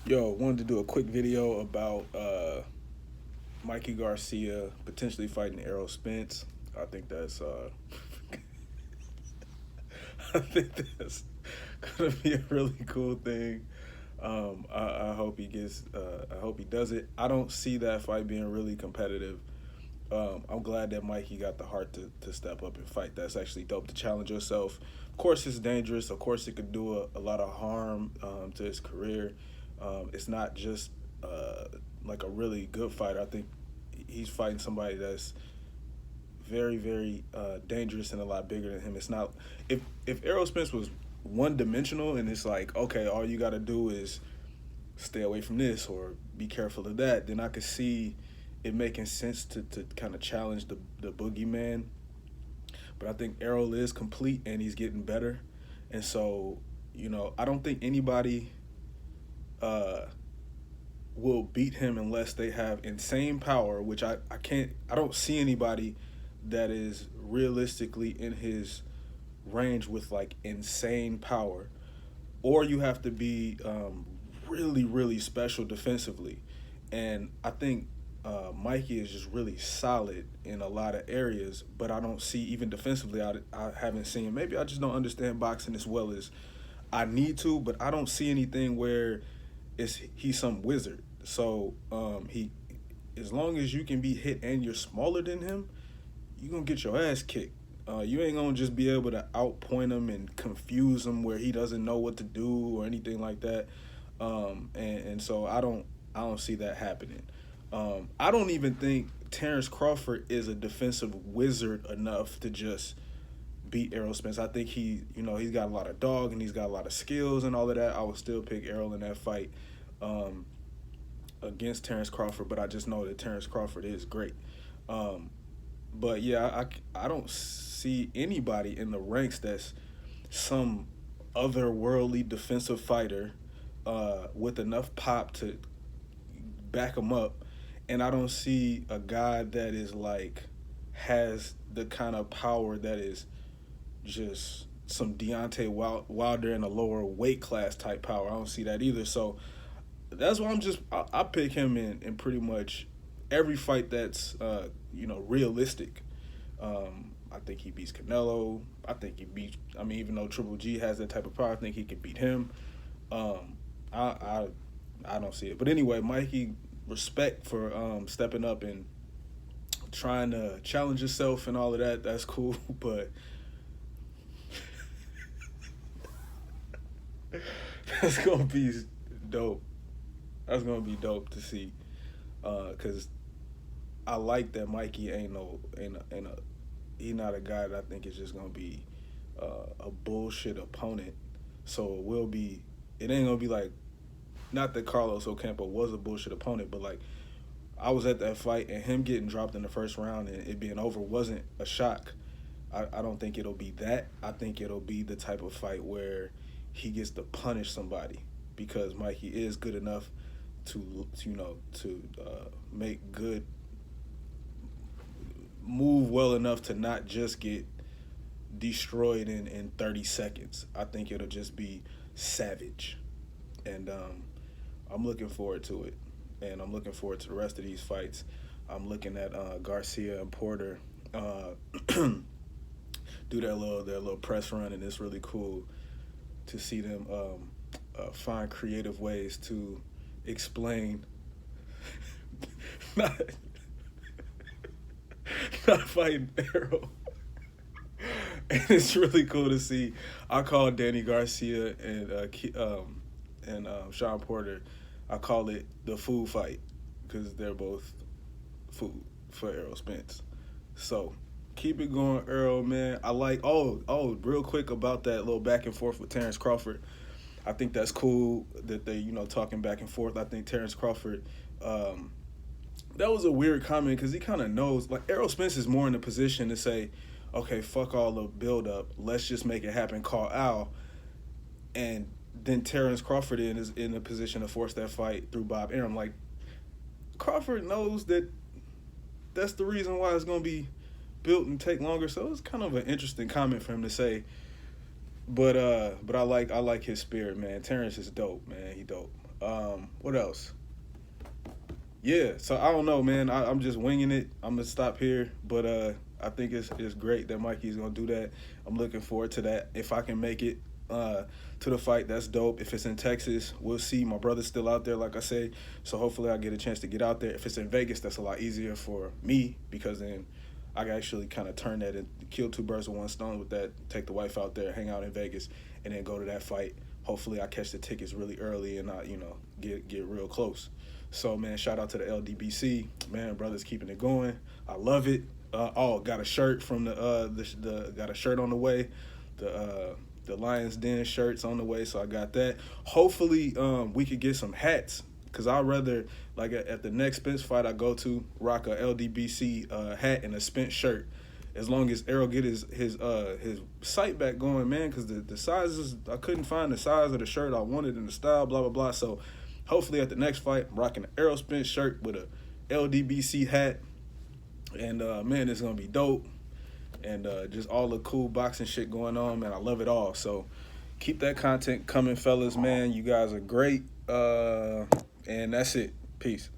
Yo, wanted to do a quick video about Mikey Garcia potentially fighting Errol Spence. I think that's I think that's gonna be a really cool thing. I hope he gets. I hope he does it. I don't see that fight being really competitive. I'm glad that Mikey got the heart to step up and fight. That's actually dope to challenge yourself. Of course, it's dangerous. Of course, it could do a lot of harm to his career. It's not just like a really good fighter. I think he's fighting somebody that's very, very dangerous and a lot bigger than him. It's not if Errol Spence was one dimensional and it's like, okay, all you got to do is stay away from this or be careful of that, then I could see it making sense to kind of challenge the boogeyman. But I think Errol is complete and he's getting better, and so I don't think anybody uh, will beat him unless they have insane power, which I don't see anybody that is realistically in his range with like insane power, or you have to be really, really special defensively. And I think Mikey is just really solid in a lot of areas, but I don't see even defensively. I haven't seen. Maybe I just don't understand boxing as well as I need to, but I don't see anything where he's some wizard. So he, as long as you can be hit and you're smaller than him, you gonna get your ass kicked. You ain't gonna just be able to outpoint him and confuse him where he doesn't know what to do or anything like that. And so I don't see that happening. I don't even think Terrence Crawford is a defensive wizard enough to just beat Errol Spence. I think he's got a lot of dog and he's got a lot of skills and all of that. I would still pick Errol in that fight against Terrence Crawford, but I just know that Terrence Crawford is great. But yeah, I don't see anybody in the ranks that's some otherworldly defensive fighter with enough pop to back him up. And I don't see a guy that is like has the kind of power that is just some Deontay Wilder in a lower weight class type power. I don't see that either. So that's why I pick him in pretty much every fight that's realistic. I think he beats Canelo. I think he beats. I mean, even though Triple G has that type of power, I think he could beat him. I don't see it. But anyway, Mikey, respect for stepping up and trying to challenge yourself and all of that. That's cool, but that's gonna be dope. That's gonna be dope to see, cause I like that Mikey he's not a guy that I think is just gonna be a bullshit opponent. So it ain't gonna be like, not that Carlos Ocampo was a bullshit opponent, but like I was at that fight and him getting dropped in the first round and it being over wasn't a shock. I don't think it'll be that. I think it'll be the type of fight where he gets to punish somebody because Mikey is good enough to make good move well enough to not just get destroyed in 30 seconds. I think it'll just be savage. And I'm looking forward to it. And I'm looking forward to the rest of these fights. I'm looking at Garcia and Porter do their little press run, and it's really cool to see them find creative ways to explain not not fighting Errol. And it's really cool to see. I call Danny Garcia and Sean Porter, I call it the food fight because they're both food for Errol Spence. So keep it going, Earl, man. I like real quick about that little back and forth with Terrence Crawford. I think that's cool that they talking back and forth. I think Terrence Crawford, that was a weird comment because he kind of knows, like, Errol Spence is more in a position to say, okay, fuck all the build up, let's just make it happen, call Al. And then Terrence Crawford is in a position to force that fight through Bob Arum. Like, Crawford knows that that's the reason why it's going to be built and take longer. So it's kind of an interesting comment for him to say. But I like his spirit, man. Terrence is dope, man. He dope. What else? Yeah, so I don't know, man. I'm just winging it. I'm gonna stop here, but I think it's great that Mikey's gonna do that. I'm looking forward to that. If I can make it uh, to the fight, that's dope. If it's in Texas, we'll see. My brother's still out there, like I say, so hopefully I get a chance to get out there. If it's in Vegas, that's a lot easier for me because then I can actually kind of turn that and kill two birds with one stone with that. Take the wife out there, hang out in Vegas, and then go to that fight. Hopefully I catch the tickets really early and I, get real close. So man, shout out to the LDBC, man. Brothers keeping it going. I love it. Got a shirt from the got a shirt on the way. The Lions Den shirts on the way, so I got that. Hopefully, we could get some hats because I'd rather like at the next Spence fight I go to rock a LDBC hat and a Spence shirt. As long as Errol get his site back going, man, because the sizes I couldn't find the size of the shirt I wanted and the style, blah blah blah. So hopefully at the next fight, I'm rocking an Errol Spence shirt with a LDBC hat, and man, it's gonna be dope. And just all the cool boxing shit going on, man. I love it all. So keep that content coming, fellas, man. You guys are great. And that's it. Peace.